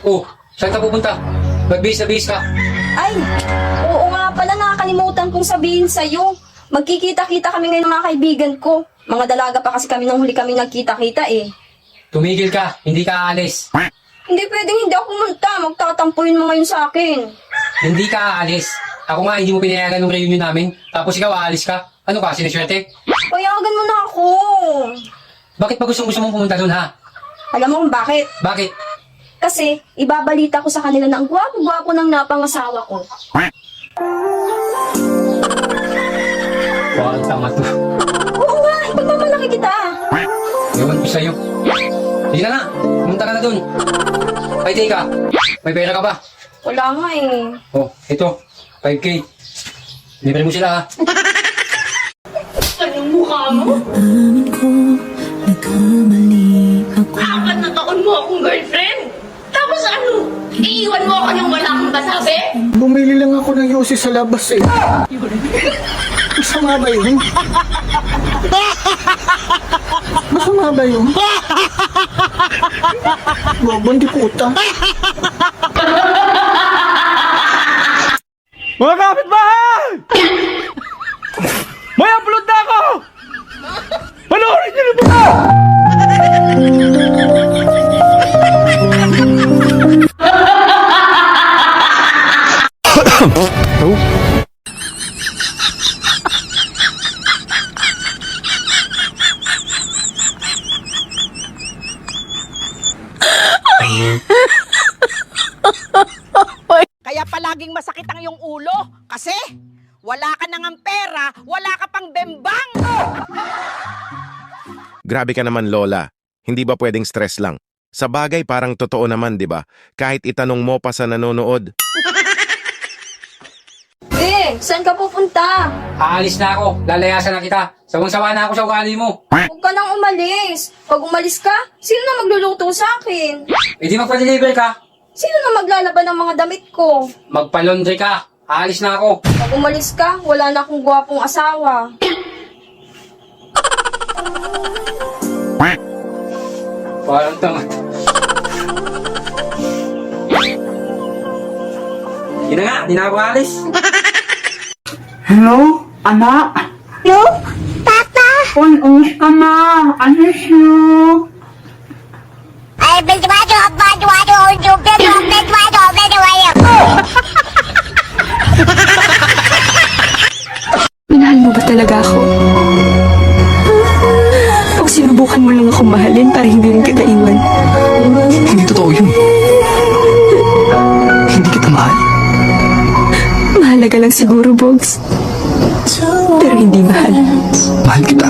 Oh, saan ka pupunta? Magbihis na bihis ka. Ay, oo nga pala, nakakalimutan kong sabihin sa'yo. Magkikita-kita kami ngayon ng mga kaibigan ko. Mga dalaga pa kasi kami nang huli kami nagkita-kita eh. Tumigil ka, hindi ka aalis. Hindi pwedeng hindi ako pumunta. Magtatampuin mo ngayon sa akin. Hindi ka aalis. Ako nga, hindi mo pinayagan ng reunion namin. Tapos ikaw aalis ka. Ano ka, siniswerte? Payagan mo na ako. Bakit pa gusto mong pumunta doon, ha? Alam mo kung bakit? Bakit? Kasi ibabalita ko sa kanila na ang gwapo-gwapo ng napangasawa ko. Bakit tama to? Oo nga, ipagmamalaki kita. Ewan ko sa'yo. Sige na nga, pumunta ka na doon. Ay, teka, may pera ka ba? Wala nga eh. Oh, ito, 5K. Libre mo sila, ha? Anong mukha mo? Amin ko, nagkamali ako. 4 na taon mo akong girlfriend. Tapos ano? Iiwan mo ako nang wala kang kasabi? Bumili lang ako ng yosi sa labas eh. Masama ba yun? Masama ba yun? Bobon di puta. Mga kapitbahay! May upload na ako! Panoorin niyo na ba? Kaya palaging masakit ang iyong ulo kasi wala ka nang pera, wala ka pang bembang. Grabe ka naman, Lola. Hindi ba pwedeng stress lang? Sa bagay parang totoo naman, di ba? Kahit itanong mo pa sa nanonood. Saan ka pupunta? Aalis na ako, lalayasan na kita. Sawang-sawa na ako sa ugali mo. Huwag ka nang umalis. Pag umalis ka, sino na magluluto sa akin? E di magpa-deliver ka. Sino na maglalaban ng mga damit ko? Magpa-laundry ka. Aalis na ako. Pag umalis ka, wala na akong gwapong asawa. Parang tama. Yun na nga, di na ako aalis. Hello, anak? Hello? Papa? Umus ka na. Anis you. Ay, Minahal mo ba talaga ako? O sinubukan mo lang akong mahalin para hindi rin kita iwan? Hindi totoo yun. Hindi kita mahal. Mahalaga lang siguro, Bogs. Pero hindi mahal. Mahal kita.